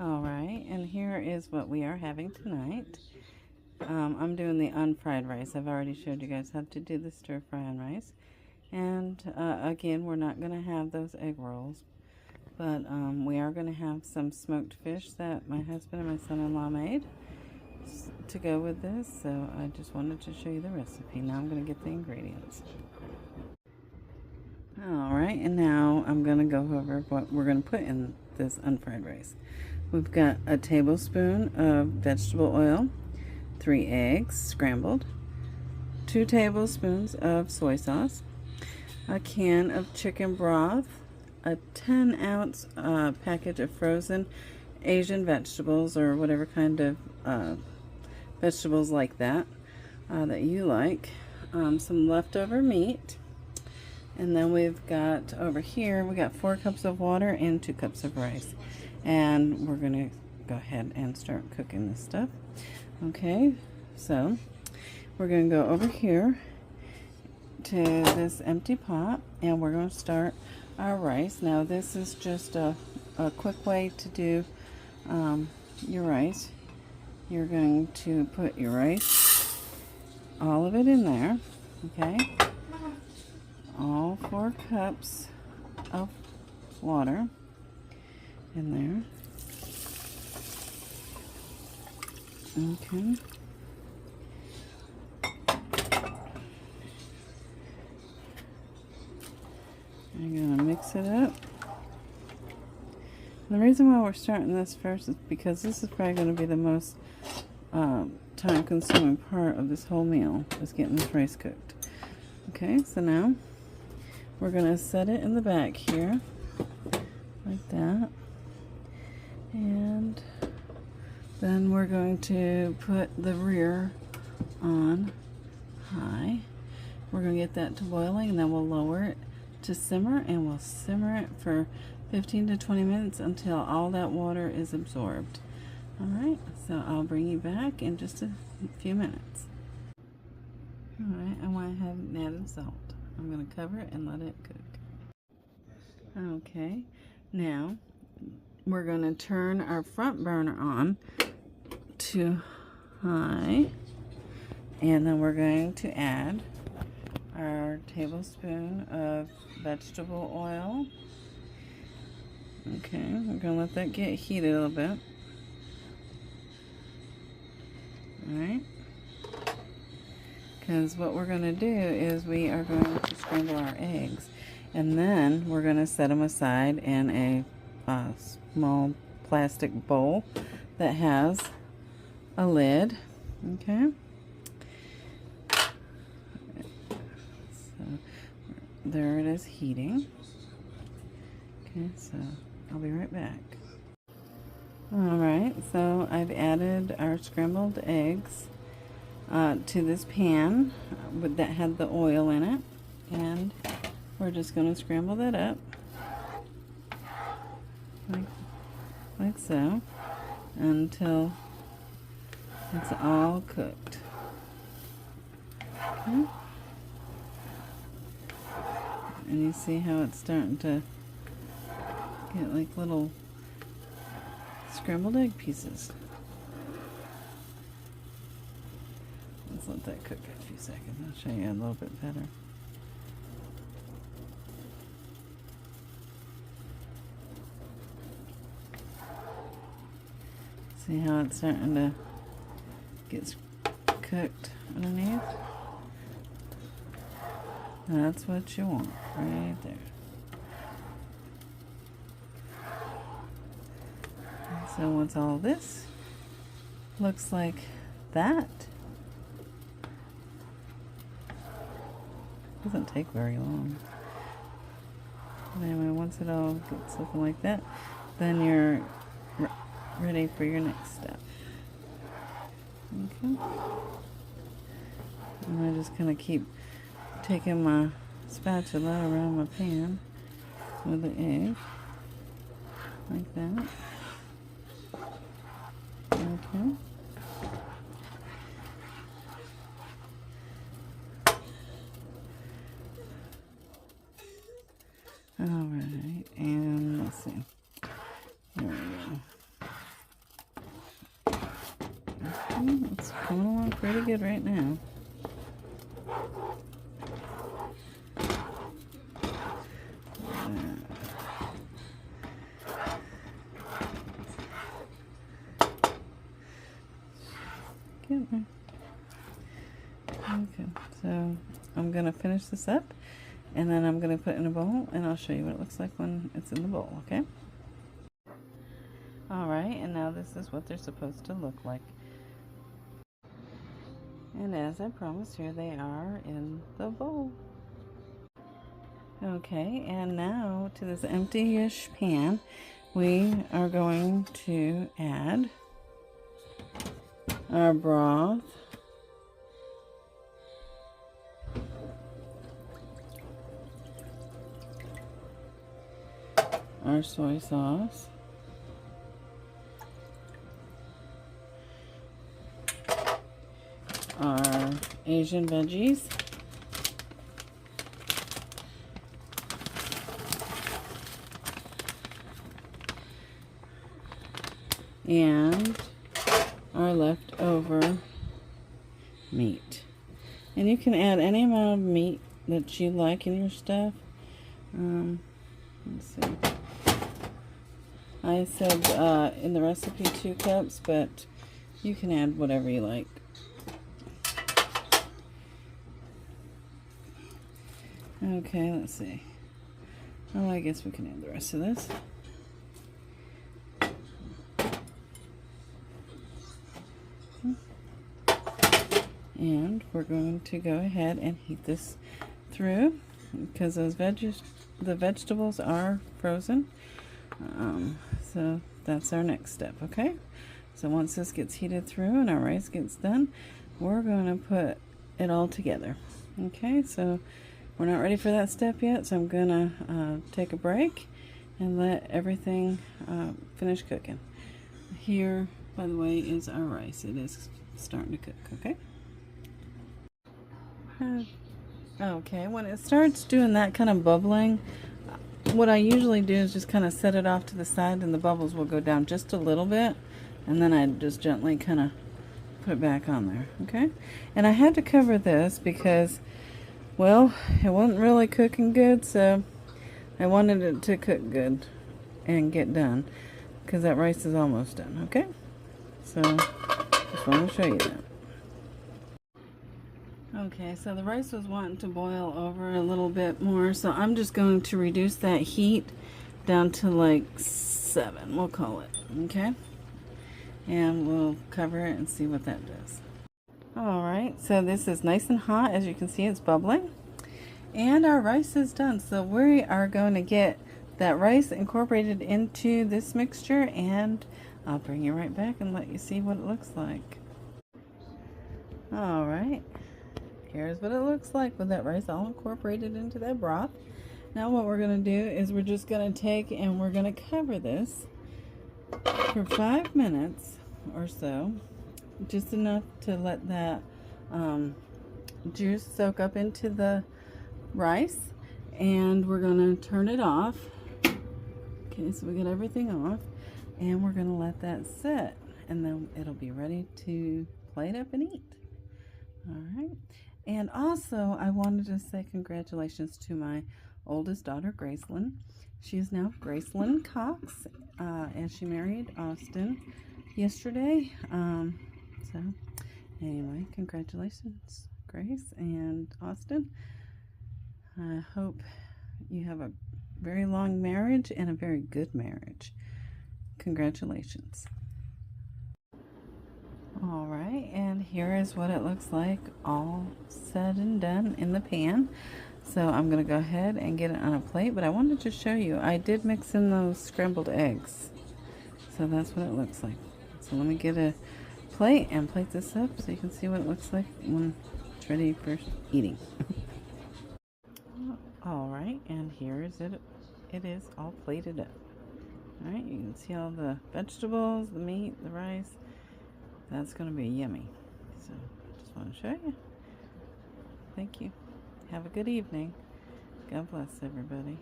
Alright, and here is what we are having tonight. I'm doing the unfried rice. I've already showed you guys how to do the stir fry on rice. And again, we're not going to have those egg rolls. But we are going to have some smoked fish that my husband and my son-in-law made to go with this. So I just wanted to show you the recipe. Now I'm going to get the ingredients. Alright, and now I'm going to go over what we're going to put in this unfried rice. We've got a tablespoon of vegetable oil, 3 eggs scrambled, 2 tablespoons of soy sauce, a can of chicken broth, a 10-ounce package of frozen Asian vegetables or whatever kind of vegetables like that that you like, some leftover meat, and then we've got over here, we got 4 cups of water and 2 cups of rice. And we're going to go ahead and start cooking this stuff. Okay, so we're going to go over here to this empty pot and we're going to start our rice. Now this is just a quick way to do your rice. You're going to put your rice, all of it in there, okay? All 4 cups of water in there. Okay. I'm gonna mix it up. The reason why we're starting this first is because this is probably going to be the most time-consuming part of this whole meal, is getting this rice cooked. Okay, so now we're going to set it in the back here, like that. And then we're going to put the rear on high. We're going to get that to boiling, and then we'll lower it to simmer, and we'll simmer it for 15 to 20 minutes until all that water is absorbed. Alright, so I'll bring you back in just a few minutes. Alright, I went ahead and added salt. I'm going to cover it and let it cook. Okay, now we're going to turn our front burner on to high, and then we're going to add our tablespoon of vegetable oil. Okay, we're going to let that get heated a little bit. Alright, because what we're going to do is we are going to scramble our eggs, and then we're going to set them aside in a small plastic bowl that has a lid. Okay, so there it is heating. Okay, so I'll be right back. Alright, so I've added our scrambled eggs to this pan that had the oil in it, and we're just going to scramble that up like so until it's all cooked. Okay. And you see how it's starting to get like little scrambled egg pieces. Let's let that cook a few seconds. I'll show you a little bit better. See how it's starting to get cooked underneath? That's what you want right there. So once all this looks like that, doesn't take very long. But anyway, once it all gets looking like that, then you're ready for your next step. Okay. And I just kind of keep taking my spatula around my pan with the egg, like that. Okay. Alright, and let's see. There we go. coming along pretty good right now. Okay, so I'm going to finish this up, and then I'm going to put it in a bowl, and I'll show you what it looks like when it's in the bowl, okay? Alright, and now this is what they're supposed to look like. And as I promised, here they are in the bowl. Okay, and now to this empty-ish pan, we are going to add our broth, our soy sauce, our Asian veggies, and our leftover meat. And you can add any amount of meat that you like in your stuff. Let's see. I said in the recipe 2 cups, but you can add whatever you like. Okay, let's see. Oh, I guess we can add the rest of this. And we're going to go ahead and heat this through because the vegetables are frozen. So that's our next step, okay? So once this gets heated through and our rice gets done, we're going to put it all together. Okay, so we're not ready for that step yet, so I'm going to take a break and let everything finish cooking. Here, by the way, is our rice. It is starting to cook, okay? Okay, when it starts doing that kind of bubbling, what I usually do is just kind of set it off to the side and the bubbles will go down just a little bit, and then I just gently kind of put it back on there, okay? And I had to cover this because, well, it wasn't really cooking good, so I wanted it to cook good and get done because that rice is almost done, okay? So, just want to show you that. Okay, so the rice was wanting to boil over a little bit more, so I'm just going to reduce that heat down to like 7, we'll call it, okay? And we'll cover it and see what that does. Alright, so this is nice and hot. As you can see, it's bubbling. And our rice is done, so we are going to get that rice incorporated into this mixture, and I'll bring you right back and let you see what it looks like. Alright. Here's what it looks like with that rice all incorporated into that broth. Now what we're going to do is we're just going to take and we're going to cover this for 5 minutes or so. Just enough to let that juice soak up into the rice. And we're going to turn it off. Okay, so we get everything off. And we're going to let that sit. And then it'll be ready to plate up and eat. Alright. And also, I wanted to say congratulations to my oldest daughter, Gracelyn. She is now Gracelyn Cox, and she married Austin yesterday. So, anyway, congratulations, Grace and Austin. I hope you have a very long marriage and a very good marriage. Congratulations. Alright, and here is what it looks like all said and done in the pan. So I'm going to go ahead and get it on a plate, but I wanted to show you, I did mix in those scrambled eggs. So that's what it looks like. So let me get a plate and plate this up so you can see what it looks like when it's ready for eating. Alright, and here is it. It is all plated up. Alright, you can see all the vegetables, the meat, the rice. That's going to be yummy. So, just want to show you. Thank you. Have a good evening. God bless everybody.